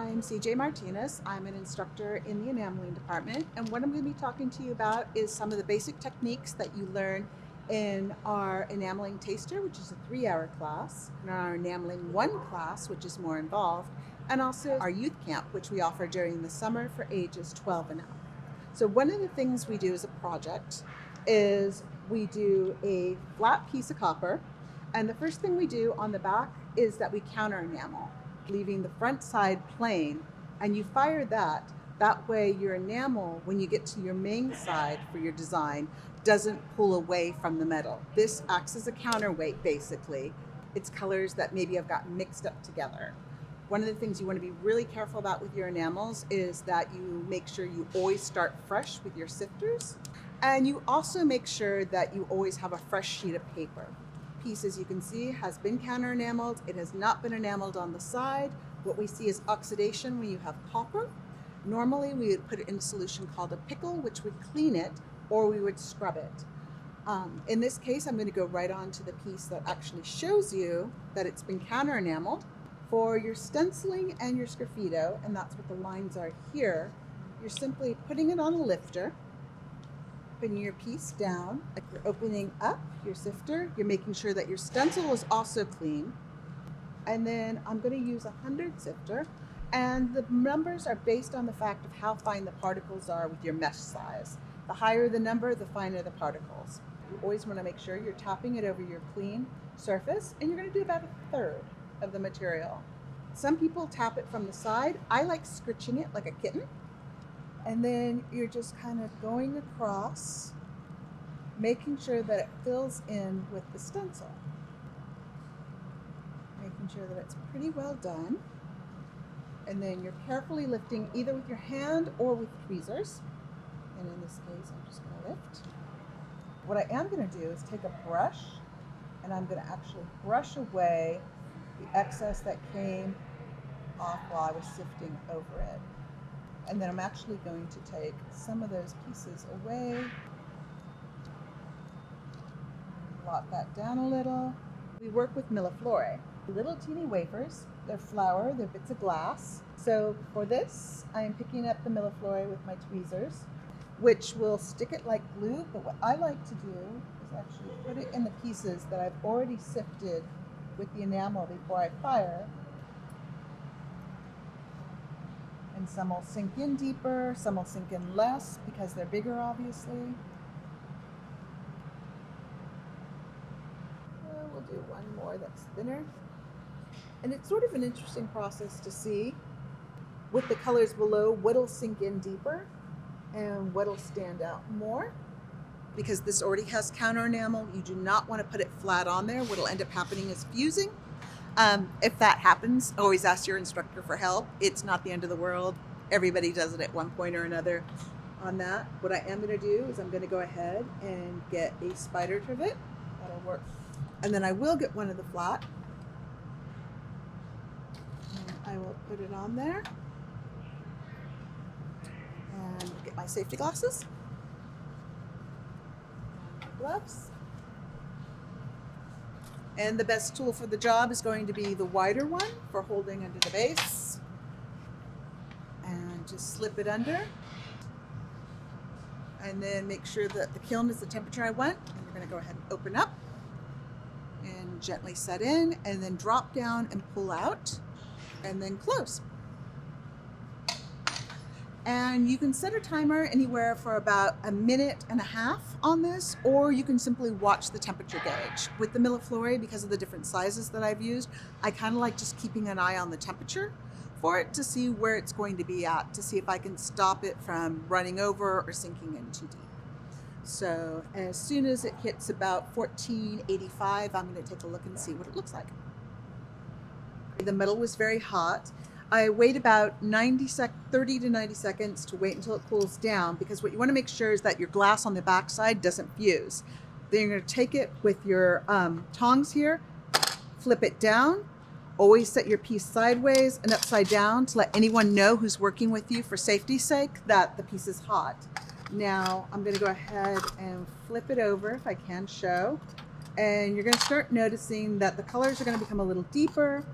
I'm CJ Martinez. I'm an instructor in the Enameling department, and what I'm going to be talking to you about is some of the basic techniques that you learn in our Enameling Taster, which is a 3-hour class, and our Enameling 1 class, which is more involved, and also our youth camp, which we offer during the summer for ages 12 and up. So one of the things we do as a project is we do a flat piece of copper, and the first thing we do on the back is that we counter enamel, leaving the front side plain, and you fire that. That way your enamel, when you get to your main side for your design, doesn't pull away from the metal. This acts as a counterweight basically. It's colors that maybe have gotten mixed up together. One of the things you want to be really careful about with your enamels is that you make sure you always start fresh with your sifters, and you also make sure that you always have a fresh sheet of paper. Piece, as you can see, has been counter enameled. It has not been enameled on the side. What we see is oxidation when you have copper. Normally we would put it in a solution called a pickle, which would clean it, or we would scrub it. In this case, I'm going to go right on to the piece that actually shows you that it's been counter enameled. For your stenciling and your sgraffito, and that's what the lines are here, you're simply putting it on a lifter, putting your piece down, you're opening up your sifter, you're making sure that your stencil is also clean, and then I'm going to use a 100 sifter, and the numbers are based on the fact of how fine the particles are with your mesh size. The higher the number, the finer the particles. You always want to make sure you're tapping it over your clean surface, and you're going to do about a third of the material. Some people tap it from the side. I like scritching it like a kitten. And then you're just kind of going across, making sure that it fills in with the stencil. Making sure that it's pretty well done. And then you're carefully lifting either with your hand or with tweezers. And in this case, I'm just going to lift. What I am going to do is take a brush, and I'm going to actually brush away the excess that came off while I was sifting over it. And then I'm actually going to take some of those pieces away, blot that down a little. We work with millefleur, little teeny wafers. They're flour, they're bits of glass. So for this, I am picking up the millefleur with my tweezers, which will stick it like glue. But what I like to do is actually put it in the pieces that I've already sifted with the enamel before I fire. And some will sink in deeper, some will sink in less because they're bigger, obviously. We'll do one more that's thinner. And it's sort of an interesting process to see with the colors below what'll sink in deeper and what'll stand out more. Because this already has counter enamel, you do not want to put it flat on there. What'll end up happening is fusing. If that happens, always ask your instructor for help. It's not the end of the world. Everybody does it at one point or another on that. What I am going to do is I'm going to go ahead and get a spider trivet. That'll work. And then I will get one of the flat. And I will put it on there. And get my safety glasses. Gloves. And the best tool for the job is going to be the wider one for holding under the base. And just slip it under. And then make sure that the kiln is the temperature I want. And we're going to go ahead and open up and gently set in, and then drop down and pull out, and then close. And you can set a timer anywhere for about 1.5 minutes on this, or you can simply watch the temperature gauge. With the millefleur, because of the different sizes that I've used, I kind of like just keeping an eye on the temperature for it to see where it's going to be at, to see if I can stop it from running over or sinking in too deep. So as soon as it hits about 1485, I'm going to take a look and see what it looks like. The metal was very hot. I wait about 30 to 90 seconds to wait until it cools down, because what you want to make sure is that your glass on the back side doesn't fuse. Then you're going to take it with your tongs here, flip it down, always set your piece sideways and upside down to let anyone know who's working with you for safety's sake that the piece is hot. Now I'm going to go ahead and flip it over if I can show, and you're going to start noticing that the colors are going to become a little deeper.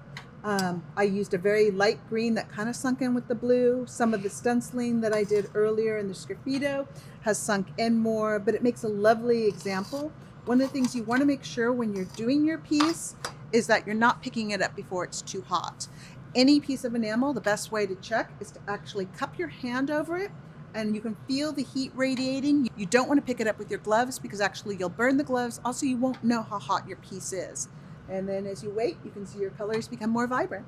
I used a very light green that kind of sunk in with the blue. Some of the stenciling that I did earlier in the sgraffito has sunk in more, but it makes a lovely example. One of the things you want to make sure when you're doing your piece is that you're not picking it up before it's too hot. Any piece of enamel, the best way to check is to actually cup your hand over it, and you can feel the heat radiating. You don't want to pick it up with your gloves because actually you'll burn the gloves. Also, you won't know how hot your piece is. And then as you wait, you can see your colors become more vibrant.